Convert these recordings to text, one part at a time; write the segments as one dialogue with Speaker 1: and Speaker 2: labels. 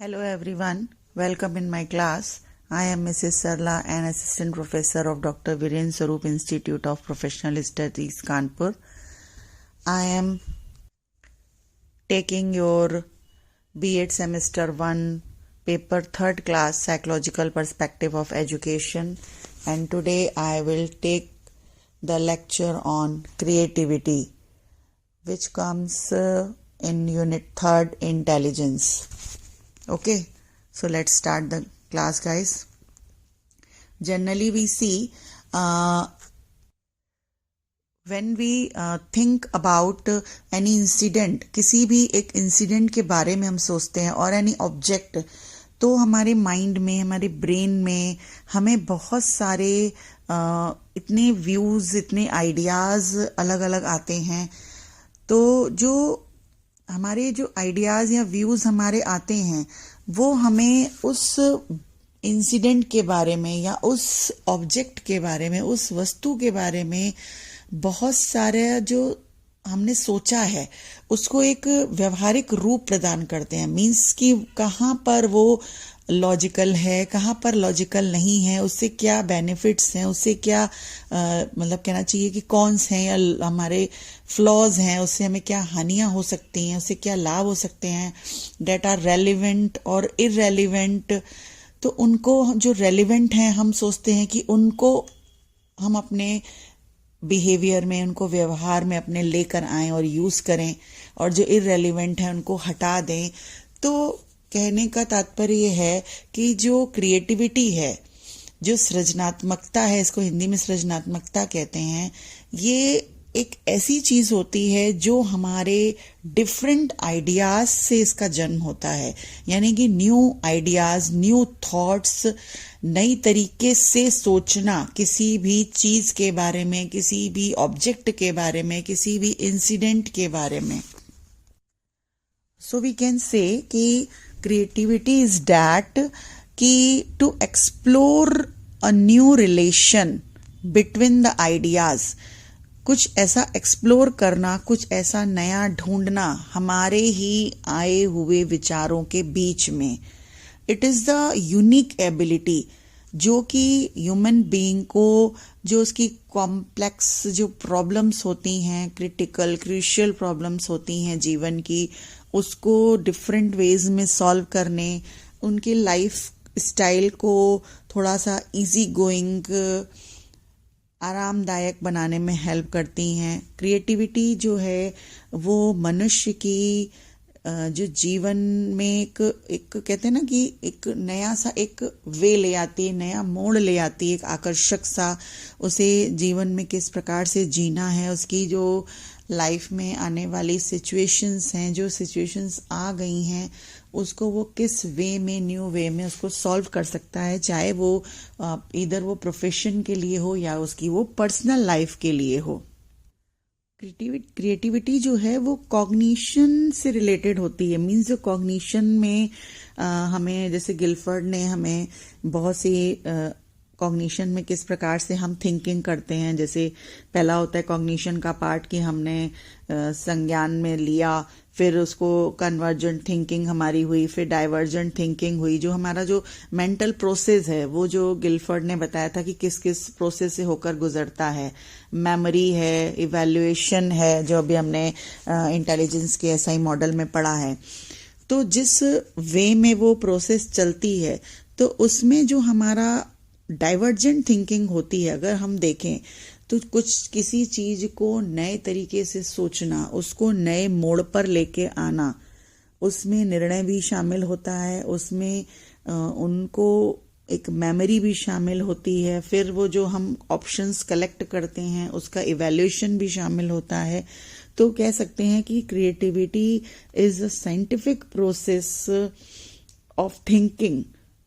Speaker 1: Hello everyone, welcome in my class. I am Mrs. Sarla, an assistant professor of Dr. Viren Sarup Institute of Professional Studies, Kanpur. I am taking your B.Ed Semester 1 paper 3rd class Psychological Perspective of Education, and today I will take the lecture on creativity, which comes in unit 3rd, Intelligence. Okay, so let's start the class, guys. Generally we see when we think about any incident, किसी भी एक incident के बारे में हम सोचते हैं और एनी ऑब्जेक्ट, तो हमारे माइंड में, हमारे ब्रेन में हमें बहुत सारे इतने व्यूज, इतने आइडियाज अलग अलग आते हैं. तो जो हमारे जो आइडियाज या व्यूज हमारे आते हैं वो हमें उस इंसिडेंट के बारे में या उस ऑब्जेक्ट के बारे में, उस वस्तु के बारे में बहुत सारे जो हमने सोचा है उसको एक व्यवहारिक रूप प्रदान करते हैं. मीन्स कि कहाँ पर वो लॉजिकल है, कहाँ पर लॉजिकल नहीं है, उससे क्या बेनिफिट्स हैं, उससे क्या मतलब कहना चाहिए कि कॉन्स हैं या हमारे फ्लॉज हैं, उससे हमें क्या हानियां हो सकती हैं, उससे क्या लाभ हो सकते हैं, डेट आर रेलिवेंट और इररेलिवेंट. तो उनको जो रेलिवेंट हैं हम सोचते हैं कि उनको हम अपने बिहेवियर में, उनको व्यवहार में अपने लेकर आएं और यूज करें, और जो इररेलिवेंट है उनको हटा दें. तो कहने का तात्पर्य है कि जो क्रिएटिविटी है, जो सृजनात्मकता है, इसको हिंदी में सृजनात्मकता कहते हैं, ये एक ऐसी चीज होती है जो हमारे डिफरेंट आइडियाज से इसका जन्म होता है. यानी कि न्यू आइडियाज, न्यू थॉट्स, नई तरीके से सोचना किसी भी चीज के बारे में, किसी भी ऑब्जेक्ट के बारे में, किसी भी इंसिडेंट के बारे में. सो वी कैन से कि creativity is that कि to explore a new relation between the ideas, कुछ ऐसा एक्सप्लोर करना, कुछ ऐसा नया ढूंढना हमारे ही आए हुए विचारों के बीच में. It is the unique ability जो कि ह्यूमन बीइंग को, जो उसकी कॉम्प्लेक्स जो प्रॉब्लम्स होती हैं, क्रिटिकल क्रूशियल प्रॉब्लम्स होती हैं जीवन की, उसको डिफरेंट वेज में सॉल्व करने, उनकी लाइफ स्टाइल को थोड़ा सा इजी गोइंग, आरामदायक बनाने में हेल्प करती हैं. क्रिएटिविटी जो है वो मनुष्य की जो जीवन में एक कहते हैं ना कि एक नया सा एक वे ले आती है, नया मोड़ ले आती है, एक आकर्षक सा. उसे जीवन में किस प्रकार से जीना है, उसकी जो लाइफ में आने वाली सिचुएशंस हैं, जो सिचुएशंस आ गई हैं, उसको वो किस वे में, न्यू वे में उसको सॉल्व कर सकता है, चाहे वो इधर वो प्रोफेशन के लिए हो या उसकी वो पर्सनल लाइफ के लिए हो. क्रिएटिविटी जो है वो कॉग्निशन से रिलेटेड होती है. मीन्स जो कॉग्निशन में हमें, जैसे गिलफर्ड ने हमें बहुत सी कॉग्निशन में किस प्रकार से हम थिंकिंग करते हैं. जैसे पहला होता है कॉग्निशन का पार्ट कि हमने संज्ञान में लिया, फिर उसको कन्वर्जेंट थिंकिंग हमारी हुई, फिर डाइवर्जेंट थिंकिंग हुई. जो हमारा जो मेंटल प्रोसेस है वो जो गिलफर्ड ने बताया था कि किस किस प्रोसेस से होकर गुजरता है. मेमोरी है, इवैल्यूएशन है, जो अभी हमने इंटेलिजेंस के एसआई मॉडल में पढ़ा है. तो जिस वे में वो प्रोसेस चलती है, तो उसमें जो हमारा डाइवर्जेंट थिंकिंग होती है, अगर हम देखें तो कुछ किसी चीज को नए तरीके से सोचना, उसको नए मोड़ पर लेके आना, उसमें निर्णय भी शामिल होता है, उसमें उनको एक मेमोरी भी शामिल होती है, फिर वो जो हम ऑप्शंस कलेक्ट करते हैं उसका इवैल्यूएशन भी शामिल होता है. तो कह सकते हैं कि creativity is a scientific process of thinking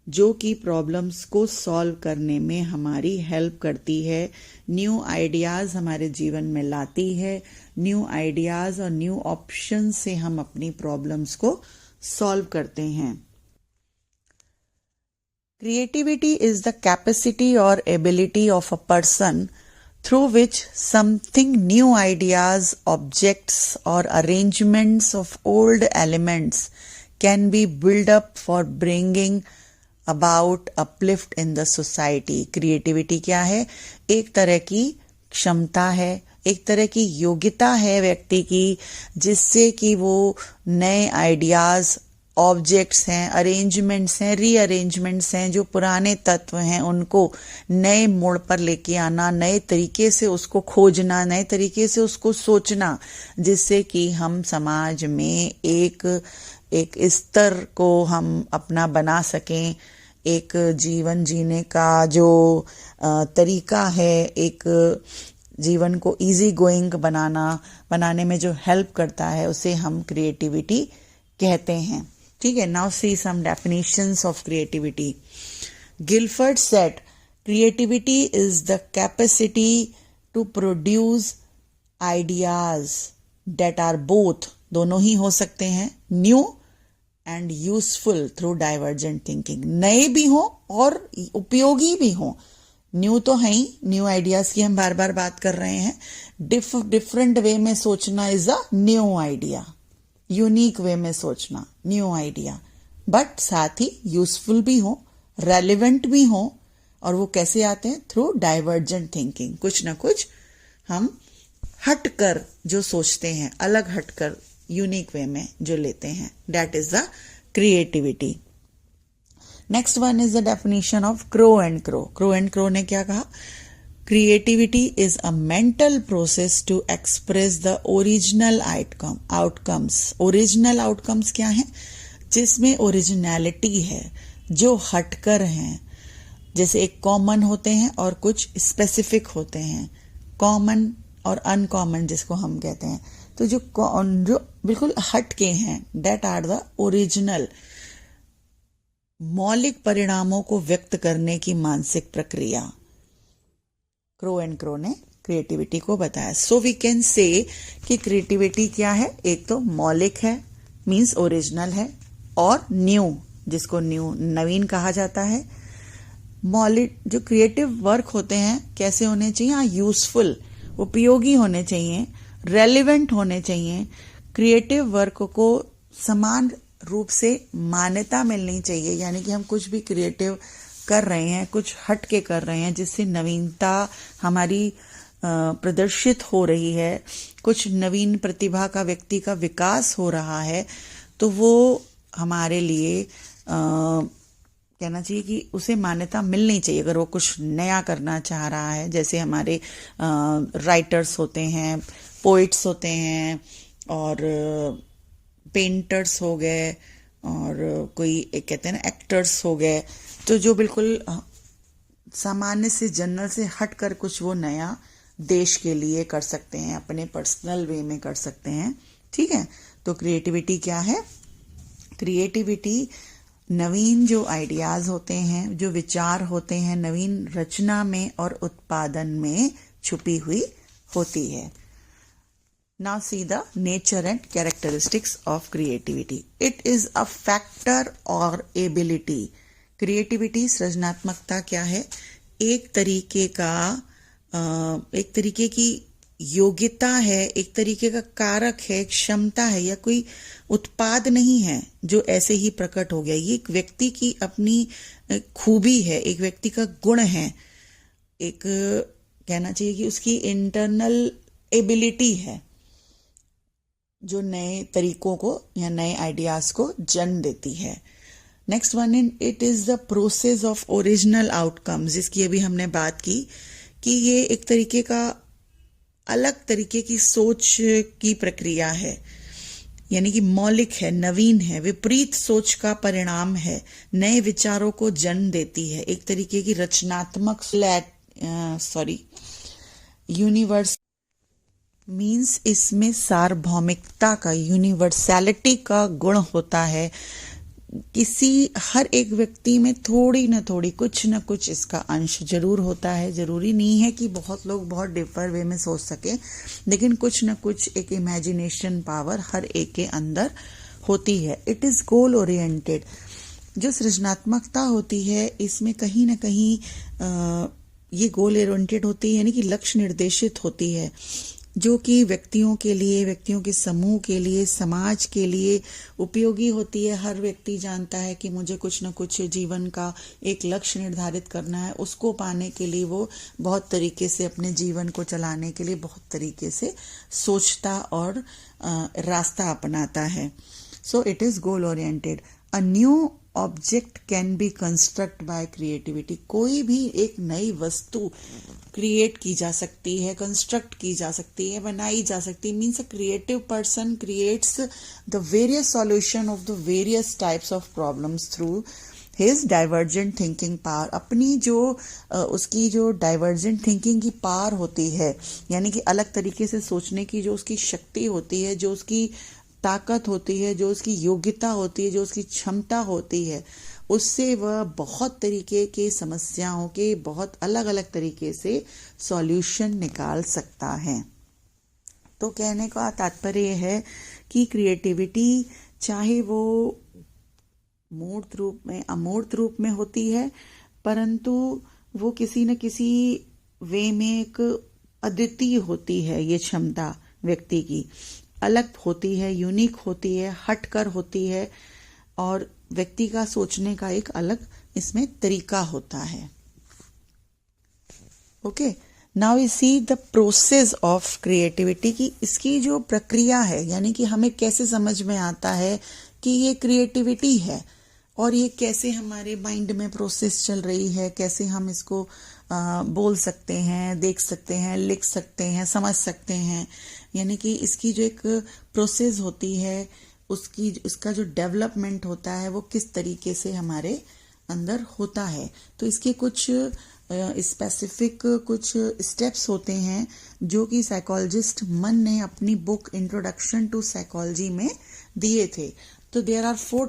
Speaker 1: जो कि प्रॉब्लम्स को सॉल्व करने में हमारी हेल्प करती है, न्यू आइडियाज हमारे जीवन में लाती है. न्यू आइडियाज और न्यू ऑप्शन से हम अपनी प्रॉब्लम्स को सॉल्व करते हैं. क्रिएटिविटी इज द कैपेसिटी और ability of a person through which something new ideas, objects or arrangements of old elements can be built up for bringing about uplift in the society. Creativity क्या है? एक तरह की क्षमता है, एक तरह की योग्यता है व्यक्ति की, जिससे कि वो नए आइडियाज, ऑब्जेक्ट्स हैं, अरेंजमेंट्स हैं, रीअरेंजमेंट्स हैं, जो पुराने तत्व हैं उनको नए मोड़ पर लेके आना, नए तरीके से उसको खोजना, नए तरीके से उसको सोचना, जिससे कि हम समाज में एक स्तर को हम अपना बना सकें, एक जीवन जीने का जो तरीका है, एक जीवन को इजी गोइंग बनाने में जो हेल्प करता है, उसे हम क्रिएटिविटी कहते हैं। ठीक है, now see some definitions of creativity. Guilford said creativity is the capacity to produce ideas that are both, दोनों ही हो सकते हैं, new and useful through divergent thinking, नए भी हो और उपयोगी भी हो। न्यू तो है ही, न्यू आइडियाज की हम बार बार बात कर रहे हैं। डिफरेंट वे में सोचना is a new idea, unique way में सोचना, न्यू आइडिया, बट साथ ही यूजफुल भी हो, रेलिवेंट भी हो। और वो कैसे आते हैं? थ्रू डाइवर्जेंट थिंकिंग, कुछ ना कुछ हम हटकर जो सोचते हैं, अलग हटकर यूनिक वे में जो लेते हैं, that is the creativity. Next one is the definition of Crow and Crow. Crow and Crow ने क्या कहा? Creativity is a mental process to express the original outcomes. Original outcomes क्या हैं? जिसमें ओरिजिनलिटी है, जो हटकर हैं। जैसे एक कॉमन होते हैं और कुछ स्पेसिफिक होते हैं, कॉमन और अनकॉमन जिसको हम कहते हैं। तो जो बिल्कुल हट के हैं, दैट आर द ओरिजिनल, मौलिक परिणामों को व्यक्त करने की मानसिक प्रक्रिया। क्रो एंड क्रो ने क्रिएटिविटी को बताया। सो वी कैन से कि क्रिएटिविटी क्या है? एक तो मौलिक है, मीन्स ओरिजिनल है, और न्यू, जिसको नवीन कहा जाता है। मौलिक जो क्रिएटिव वर्क होते हैं कैसे होने चाहिए? यूजफुल, उपयोगी होने चाहिए, रेलिवेंट होने चाहिए। क्रिएटिव वर्क को समान रूप से मान्यता मिलनी चाहिए, यानी कि हम कुछ भी क्रिएटिव कर रहे हैं, कुछ हट के कर रहे हैं, जिससे नवीनता हमारी प्रदर्शित हो रही है, कुछ नवीन प्रतिभा का, व्यक्ति का विकास हो रहा है, तो वो हमारे लिए कहना चाहिए कि उसे मान्यता मिलनी चाहिए। अगर वो कुछ नया करना चाह रहा है, जैसे हमारे राइटर्स होते हैं, पोइट्स होते हैं, और पेंटर्स हो गए, और कोई एक कहते हैं ना एक्टर्स हो गए, तो जो बिल्कुल सामान्य से, जनरल से हटकर कुछ वो नया देश के लिए कर सकते हैं, अपने पर्सनल वे में कर सकते हैं। ठीक है, तो क्रिएटिविटी क्या है? क्रिएटिविटी नवीन जो आइडियाज होते हैं, जो विचार होते हैं, नवीन रचना में और उत्पादन में छुपी हुई होती है। Now see the nature and characteristics of creativity. It is a factor or ability. Creativity, सृजनात्मकता क्या है? एक तरीके की योग्यता है, एक तरीके का कारक है, क्षमता है, या कोई उत्पाद नहीं है जो ऐसे ही प्रकट हो गया। ये एक व्यक्ति की अपनी खूबी है, एक व्यक्ति का गुण है, एक कहना चाहिए कि उसकी इंटरनल एबिलिटी है, जो नए तरीकों को या नए आइडियाज को जन्म देती है। Next one it is the process of original outcomes, जिसकी अभी हमने बात की कि ये एक तरीके का अलग तरीके की सोच की प्रक्रिया है, यानी कि मौलिक है, नवीन है, विपरीत सोच का परिणाम है, नए विचारों को जन्म देती है, एक तरीके की रचनात्मक यूनिवर्स मीन्स इसमें सार्वभौमिकता का, यूनिवर्सैलिटी का गुण होता है। हर एक व्यक्ति में थोड़ी ना थोड़ी, कुछ ना कुछ इसका अंश जरूर होता है। जरूरी नहीं है कि बहुत लोग बहुत डिफर वे में सोच सके, लेकिन कुछ ना कुछ एक इमेजिनेशन पावर हर एक के अंदर होती है। It is goal oriented. जो सृजनात्मकता होती है, इसमें कहीं ना कहीं ये गोल ओरिएंटेड होती है, यानी कि लक्ष्य निर्देशित होती है। जो कि व्यक्तियों के लिए, व्यक्तियों के समूह के लिए, समाज के लिए उपयोगी होती है। हर व्यक्ति जानता है कि मुझे कुछ न कुछ जीवन का एक लक्ष्य निर्धारित करना है, उसको पाने के लिए वो बहुत तरीके से, अपने जीवन को चलाने के लिए बहुत तरीके से सोचता और रास्ता अपनाता है। So it is goal oriented. A new object can be construct by creativity. कोई भी एक नई वस्तु क्रिएट की जा सकती है, कंस्ट्रक्ट की जा सकती है, बनाई जा सकती है। Means a creative person creates the various solution of the various types of problems through his divergent thinking power. अपनी जो उसकी जो डाइवर्जेंट थिंकिंग की पावर होती है, यानी कि अलग तरीके से सोचने की जो उसकी शक्ति होती है, जो उसकी ताकत होती है, जो उसकी योग्यता होती है, जो उसकी क्षमता होती है, उससे वह बहुत तरीके की समस्याओं के बहुत अलग अलग तरीके से सॉल्यूशन निकाल सकता है। तो कहने का तात्पर्य है कि क्रिएटिविटी चाहे वो मूर्त रूप में, अमूर्त रूप में होती है, परंतु वो किसी न किसी वे में एक अद्वितीय होती है। ये क्षमता व्यक्ति की अलग होती है, यूनिक होती है, हटकर होती है, और व्यक्ति का सोचने का एक अलग इसमें तरीका होता है। Okay, now we see the process of creativity की इसकी जो प्रक्रिया है, यानी कि हमें कैसे समझ में आता है कि ये क्रिएटिविटी है और ये कैसे हमारे माइंड में प्रोसेस चल रही है, कैसे हम इसको बोल सकते हैं, देख सकते हैं, लिख सकते हैं, समझ सकते हैं। यानी कि इसकी जो एक प्रोसेस होती है, उसका जो डेवलपमेंट होता है वो किस तरीके से हमारे अंदर होता है। तो इसके कुछ स्पेसिफिक कुछ स्टेप्स होते हैं जो कि साइकोलॉजिस्ट मन ने अपनी बुक इंट्रोडक्शन टू साइकोलॉजी में दिए थे। तो there are four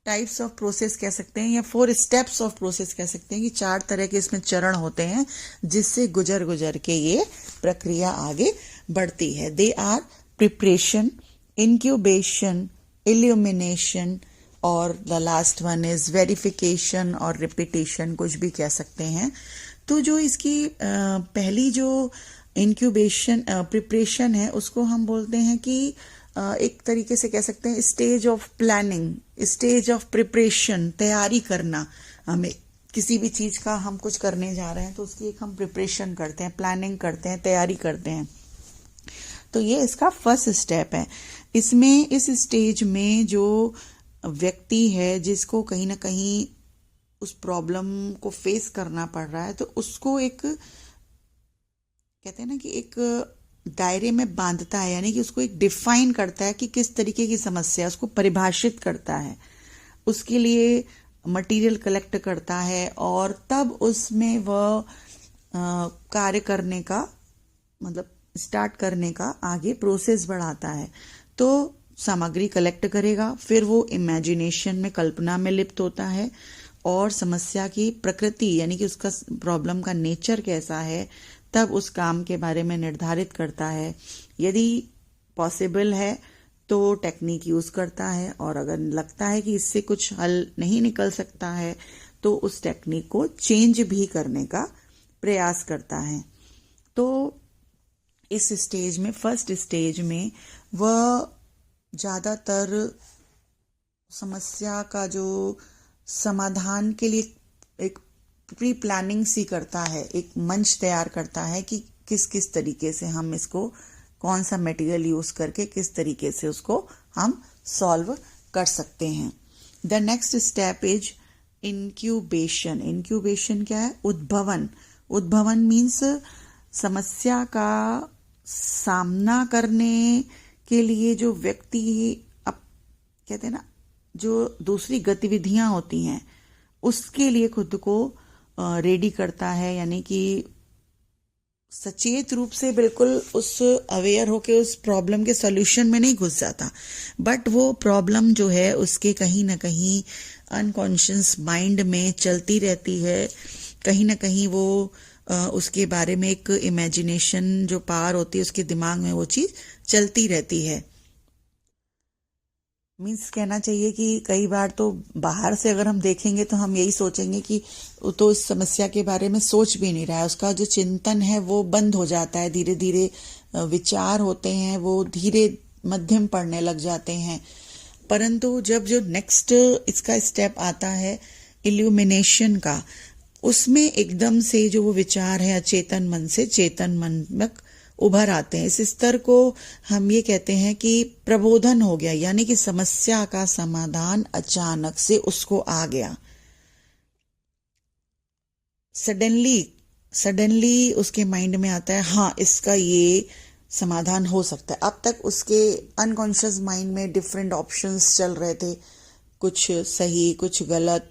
Speaker 1: types of process कह सकते हैं, या 4 स्टेप्स ऑफ प्रोसेस कह सकते हैं कि 4 तरह के इसमें चरण होते हैं जिससे गुजर गुजर के ये प्रक्रिया आगे बढ़ती है। They are preparation, incubation, illumination, और the last one is verification और रिपीटेशन, कुछ भी कह सकते हैं। तो जो इसकी पहली जो इनक्यूबेशन प्रिपरेशन है, उसको हम बोलते हैं कि एक तरीके से कह सकते हैं stage of planning, stage of preparation, तैयारी करना। हमें किसी भी चीज का हम कुछ करने जा रहे हैं तो उसकी एक हम प्रिपरेशन करते हैं, प्लानिंग करते हैं, तैयारी करते हैं। तो ये इसका फर्स्ट स्टेप है। इसमें इस स्टेज में जो व्यक्ति है जिसको कहीं ना कहीं उस प्रॉब्लम को फेस करना पड़ रहा है, तो उसको एक कहते हैं ना कि एक दायरे में बांधता है, यानी कि उसको एक डिफाइन करता है कि किस तरीके की समस्या, उसको परिभाषित करता है, उसके लिए मटेरियल कलेक्ट करता है, और तब उसमें वह कार्य करने का मतलब स्टार्ट करने का आगे प्रोसेस बढ़ाता है। तो सामग्री कलेक्ट करेगा, फिर वो इमेजिनेशन में, कल्पना में लिप्त होता है, और समस्या की प्रकृति यानी कि उसका प्रॉब्लम का नेचर कैसा है, तब उस काम के बारे में निर्धारित करता है। यदि पॉसिबल है तो टेक्निक यूज करता है, और अगर लगता है कि इससे कुछ हल नहीं निकल सकता है तो उस टेक्निक को चेंज भी करने का प्रयास करता है। तो इस स्टेज में, फर्स्ट स्टेज में, वह ज्यादातर समस्या का जो समाधान के लिए एक प्री प्लानिंग सी करता है, एक मंच तैयार करता है कि किस किस तरीके से हम इसको, कौन सा मटेरियल यूज करके किस तरीके से उसको हम सॉल्व कर सकते हैं। The next step is incubation. Incubation क्या है? उद्भवन। उद्भवन मीन्स समस्या का सामना करने के लिए जो व्यक्ति, अब कहते हैं ना, जो दूसरी गतिविधियां होती हैं उसके लिए खुद को रेडी करता है, यानी कि सचेत रूप से बिल्कुल उस अवेयर होके उस प्रॉब्लम के सॉल्यूशन में नहीं घुस जाता, बट वो प्रॉब्लम जो है उसके कहीं ना कहीं अनकॉन्शियस माइंड में चलती रहती है। कहीं ना कहीं वो उसके बारे में एक इमेजिनेशन जो पावर होती है उसके दिमाग में वो चीज चलती रहती है। मीन्स कहना चाहिए कि कई बार तो बाहर से अगर हम देखेंगे तो हम यही सोचेंगे कि वो तो इस समस्या के बारे में सोच भी नहीं रहा है, उसका जो चिंतन है वो बंद हो जाता है, धीरे धीरे विचार होते हैं वो धीरे मध्यम पड़ने लग जाते हैं। परंतु जब जो नेक्स्ट इसका स्टेप आता है इल्यूमिनेशन का, उसमें एकदम से जो वो विचार है अचेतन मन से चेतन मन तक उभर आते हैं। इस स्तर को हम ये कहते हैं कि प्रबोधन हो गया, यानी कि समस्या का समाधान अचानक से उसको आ गया। सडनली उसके माइंड में आता है हाँ इसका ये समाधान हो सकता है। अब तक उसके अनकॉन्शियस माइंड में डिफरेंट ऑप्शंस चल रहे थे, कुछ सही कुछ गलत,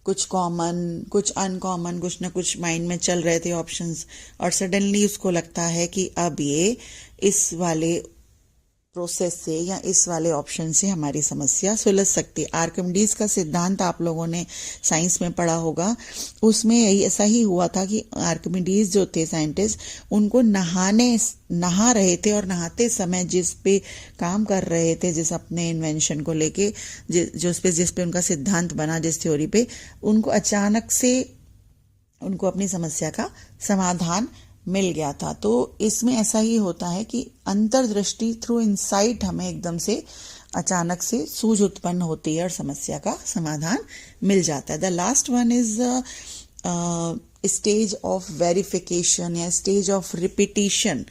Speaker 1: कुछ कॉमन कुछ अनकॉमन, कुछ ना कुछ माइंड में चल रहे थे ऑप्शंस, और सडनली उसको लगता है कि अब ये इस वाले प्रोसेस से या इस वाले ऑप्शन से हमारी समस्या सुलझ सकती है। आर्किमिडीज का सिद्धांत आप लोगों ने साइंस में पढ़ा होगा, उसमें ऐसा ही हुआ था कि आर्किमिडीज जो थे साइंटिस्ट, उनको नहा रहे थे और नहाते समय जिस पे काम कर रहे थे, जिस अपने इन्वेंशन को लेके जिस पे उनका सिद्धांत बना, जिस थ्योरी पे, उनको अचानक से उनको अपनी समस्या का समाधान मिल गया था। तो इसमें ऐसा ही होता है कि अंतर्दृष्टि थ्रू इनसाइट हमें एकदम से अचानक से सूझ उत्पन्न होती है और समस्या का समाधान मिल जाता है। The last one is stage of verification या स्टेज ऑफ रिपीटिशन।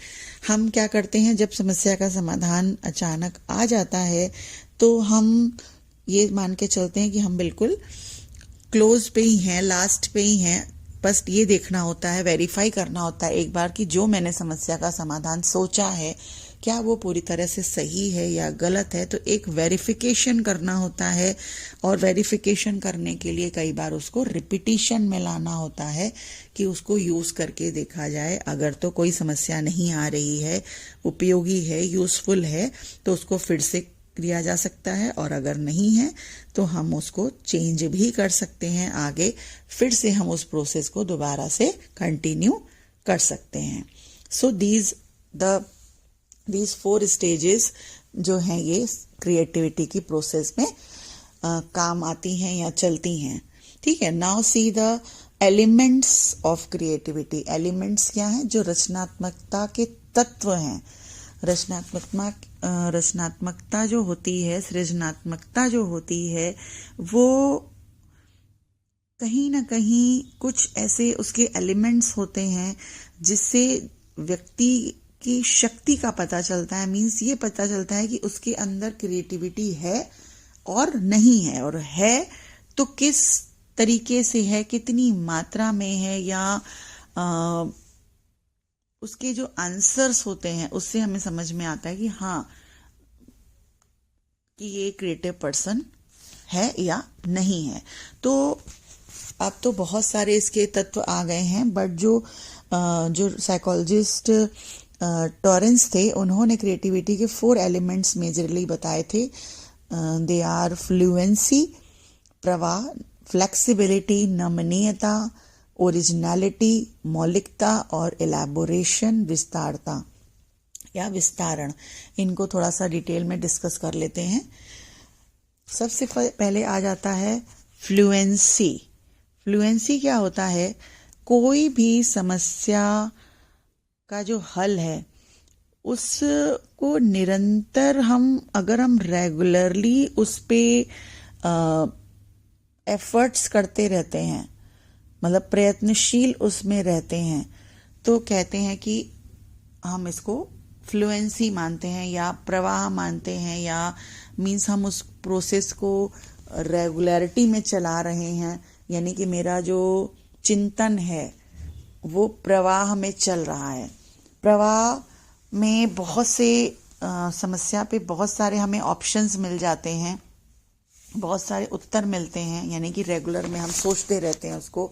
Speaker 1: हम क्या करते हैं जब समस्या का समाधान अचानक आ जाता है तो हम ये मान के चलते हैं कि हम बिल्कुल क्लोज पे ही हैं, लास्ट पे ही हैं। बस ये देखना होता है, वेरीफाई करना होता है एक बार कि जो मैंने समस्या का समाधान सोचा है क्या वो पूरी तरह से सही है या गलत है। तो एक वेरिफिकेशन करना होता है, और वेरिफिकेशन करने के लिए कई बार उसको रिपीटिशन में लाना होता है कि उसको यूज करके देखा जाए। अगर तो कोई समस्या नहीं आ रही है, उपयोगी है, यूजफुल है, तो उसको फिर से किया जा सकता है, और अगर नहीं है तो हम उसको चेंज भी कर सकते हैं। आगे फिर से हम उस प्रोसेस को दोबारा से कंटिन्यू कर सकते हैं। सो दीज 4 स्टेजेस जो हैं ये क्रिएटिविटी की प्रोसेस में काम आती हैं या चलती हैं। ठीक है, now see the elements of creativity. Elements क्या हैं? जो रचनात्मकता के तत्व हैं। रचनात्मकता जो होती है, सृजनात्मकता जो होती है, वो कहीं ना कहीं कुछ ऐसे उसके एलिमेंट्स होते हैं जिससे व्यक्ति की शक्ति का पता चलता है। मीन्स ये पता चलता है कि उसके अंदर क्रिएटिविटी है और नहीं है, और है तो किस तरीके से है, कितनी मात्रा में है, या उसके जो आंसर्स होते हैं उससे हमें समझ में आता है कि हाँ कि ये क्रिएटिव पर्सन है या नहीं है। तो अब तो बहुत सारे इसके तत्व आ गए हैं, बट जो साइकोलॉजिस्ट टॉरेंस थे, उन्होंने क्रिएटिविटी के 4 एलिमेंट्स मेजरली बताए थे। दे आर फ्लुएंसी, प्रवाह, फ्लेक्सिबिलिटी, नमनीयता, ओरिजिनलिटी, मौलिकता, और एलैबोरेशन, विस्तारता या विस्तारण। इनको थोड़ा सा डिटेल में डिस्कस कर लेते हैं। सबसे पहले आ जाता है फ्लुएंसी। फ्लुएंसी क्या होता है? कोई भी समस्या का जो हल है उसको निरंतर अगर हम रेगुलरली उस पे एफर्ट्स करते रहते हैं, मतलब प्रयत्नशील उसमें रहते हैं, तो कहते हैं कि हम इसको फ्लुएंसी मानते हैं या प्रवाह मानते हैं, या मीन्स हम उस प्रोसेस को रेगुलरिटी में चला रहे हैं। यानी कि मेरा जो चिंतन है वो प्रवाह में चल रहा है। प्रवाह में बहुत से समस्या पे बहुत सारे हमें ऑप्शंस मिल जाते हैं, बहुत सारे उत्तर मिलते हैं, यानी कि रेगुलर में हम सोचते रहते हैं उसको।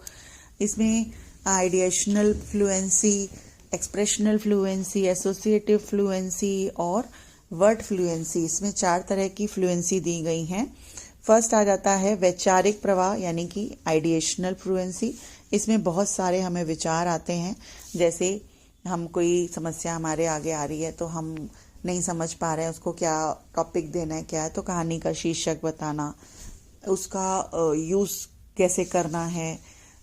Speaker 1: इसमें ideational fluency, expressional fluency, associative fluency और वर्ड फ्लुएंसी, इसमें 4 तरह की फ्लुएंसी दी गई हैं। फर्स्ट आ जाता है वैचारिक प्रवाह, यानी कि आइडिएशनल फ्लुएंसी। इसमें बहुत सारे हमें विचार आते हैं, जैसे हम कोई समस्या हमारे आगे आ रही है तो हम नहीं समझ पा रहे हैं उसको क्या टॉपिक देना है, क्या है, तो कहानी का शीर्षक बताना, उसका यूज़ कैसे करना है,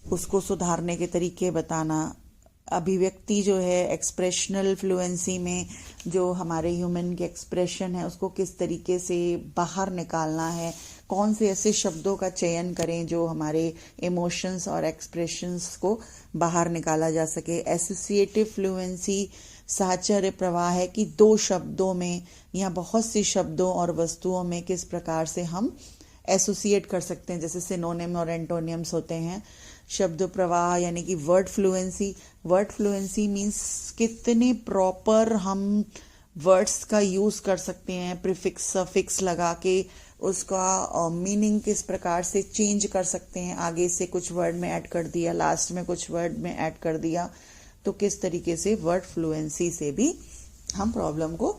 Speaker 1: उसको सुधारने के तरीके बताना, अभिव्यक्ति जो है एक्सप्रेशनल फ्लुएंसी में जो हमारे ह्यूमन के एक्सप्रेशन है उसको किस तरीके से बाहर निकालना है, कौन से ऐसे शब्दों का चयन करें जो हमारे इमोशंस और एक्सप्रेशंस को बाहर निकाला जा सके। एसोसिएटिव फ्लुएंसी साहचर्य प्रवाह है कि दो शब्दों में या बहुत सी शब्दों और वस्तुओं में किस प्रकार से हम एसोसिएट कर सकते हैं, जैसे सिनोनिम और एंटोनियम्स होते हैं। शब्द प्रवाह यानी कि word fluency, word fluency means कितने प्रॉपर हम वर्ड्स का यूज कर सकते हैं, प्रीफिक्स सफिक्स लगा के उसका मीनिंग किस प्रकार से चेंज कर सकते हैं, आगे से कुछ वर्ड में ऐड कर दिया, लास्ट में कुछ वर्ड में ऐड कर दिया, तो किस तरीके से वर्ड फ्लुएंसी से भी हम प्रॉब्लम को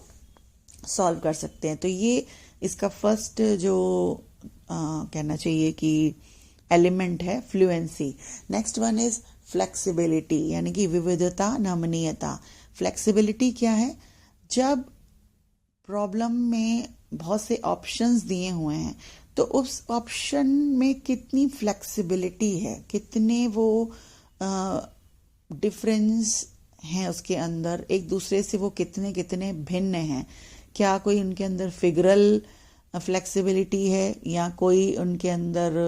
Speaker 1: सॉल्व कर सकते हैं। तो ये इसका फर्स्ट जो कहना चाहिए कि एलिमेंट है fluency. Next one is flexibility यानी कि विविधता, नमनीयता। फ्लेक्सिबिलिटी क्या है? जब प्रॉब्लम में बहुत से ऑप्शंस दिए हुए हैं तो उस ऑप्शन में कितनी फ्लेक्सिबिलिटी है, कितने वो डिफरेंस हैं उसके अंदर, एक दूसरे से वो कितने कितने भिन्न हैं। क्या कोई उनके अंदर फिगरल फ्लेक्सिबिलिटी है या कोई उनके अंदर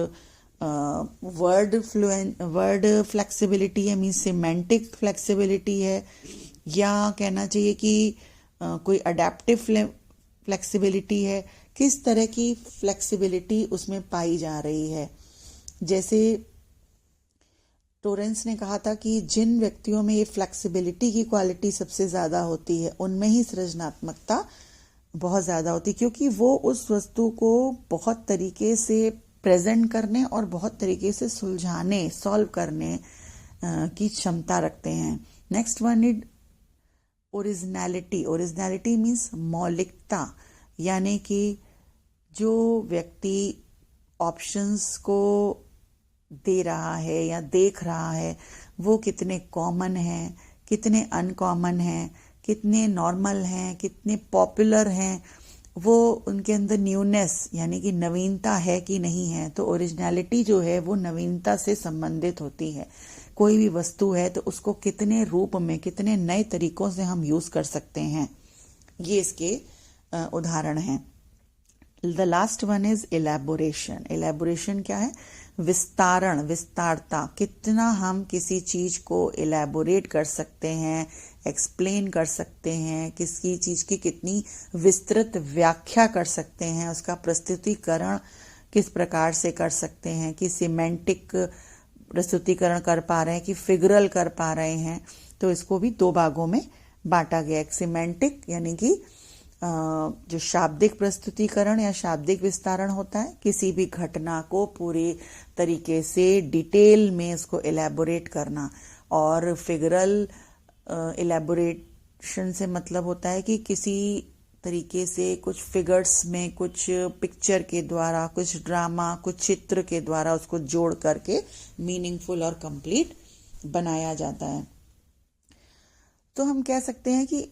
Speaker 1: वर्ड फ्लेक्सिबिलिटी है, मीन्स सिमेंटिक फ्लेक्सिबिलिटी है, या कहना चाहिए कि कोई अडेप्टिव फ्लेक्सिबिलिटी है। किस तरह की फ्लेक्सिबिलिटी उसमें पाई जा रही है। जैसे टोरेंस ने कहा था कि जिन व्यक्तियों में ये फ्लेक्सिबिलिटी की क्वालिटी सबसे ज़्यादा होती है उनमें ही सृजनात्मकता बहुत ज़्यादा होती है, क्योंकि वो उस वस्तु को बहुत तरीके से प्रेजेंट करने और बहुत तरीके से सुलझाने, सॉल्व करने की क्षमता रखते हैं। Next one is originality. Originality means मौलिकता, यानी कि जो व्यक्ति ऑप्शंस को दे रहा है या देख रहा है वो कितने कॉमन हैं, कितने अनकॉमन हैं, कितने नॉर्मल हैं, कितने पॉपुलर हैं, वो उनके अंदर न्यूनेस यानी कि नवीनता है कि नहीं है। तो ओरिजिनलिटी जो है वो नवीनता से संबंधित होती है। कोई भी वस्तु है तो उसको कितने रूप में, कितने नए तरीकों से हम यूज कर सकते हैं, ये इसके उदाहरण हैं। The last one is elaboration. Elaboration क्या है? विस्तारण, विस्तारता। कितना हम किसी चीज को इलेबोरेट कर सकते हैं, एक्सप्लेन कर सकते हैं, किसी चीज की कितनी विस्तृत व्याख्या कर सकते हैं, उसका प्रस्तुतिकरण किस प्रकार से कर सकते हैं, कि सिमेंटिक प्रस्तुतिकरण कर पा रहे हैं कि फिगरल कर पा रहे हैं। तो इसको भी दो भागों में बांटा गया। एक सिमेंटिक यानी कि जो शाब्दिक प्रस्तुतिकरण या शाब्दिक विस्तारण होता है, किसी भी घटना को पूरे तरीके से डिटेल में उसको इलेबोरेट करना। और फिगरल इलेबोरेशन से मतलब होता है कि किसी तरीके से कुछ फिगर्स में, कुछ पिक्चर के द्वारा, कुछ ड्रामा, कुछ चित्र के द्वारा उसको जोड़ करके मीनिंगफुल और कंप्लीट बनाया जाता है। तो हम कह सकते हैं कि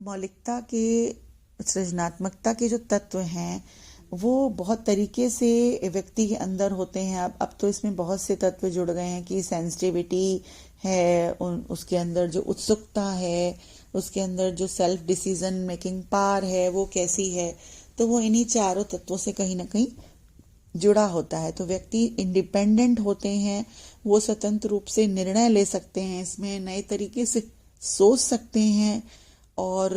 Speaker 1: मौलिकता के, सृजनात्मकता के जो तत्व हैं वो बहुत तरीके से व्यक्ति के अंदर होते हैं। अब तो इसमें बहुत से तत्व जुड़ गए हैं कि सेंसिटिविटी है, उसके अंदर जो उत्सुकता है, उसके अंदर जो सेल्फ डिसीजन मेकिंग पावर है वो कैसी है, तो वो इन्हीं चारों तत्वों से कहीं ना कहीं जुड़ा होता है। तो व्यक्ति इंडिपेंडेंट होते हैं, वो स्वतंत्र रूप से निर्णय ले सकते हैं, इसमें नए तरीके से सोच सकते हैं, और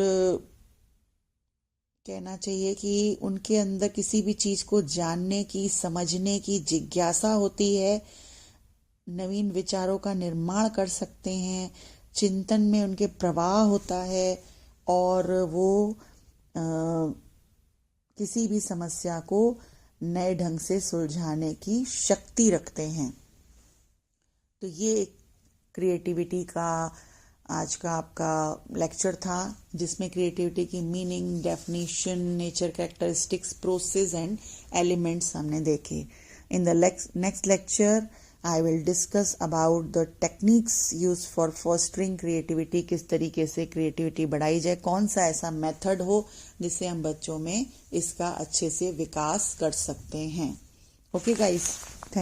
Speaker 1: कहना चाहिए कि उनके अंदर किसी भी चीज को जानने की, समझने की जिज्ञासा होती है, नवीन विचारों का निर्माण कर सकते हैं, चिंतन में उनके प्रवाह होता है, और वो किसी भी समस्या को नए ढंग से सुलझाने की शक्ति रखते हैं। तो ये क्रिएटिविटी का आज का आपका लेक्चर था, जिसमें क्रिएटिविटी की meaning, definition, nature characteristics, process and elements हमने देखे। In the next lecture I will discuss about the techniques use for fostering creativity, किस तरीके से क्रिएटिविटी बढ़ाई जाए, कौन सा ऐसा मेथड हो जिससे हम बच्चों में इसका अच्छे से विकास कर सकते हैं. Okay guys.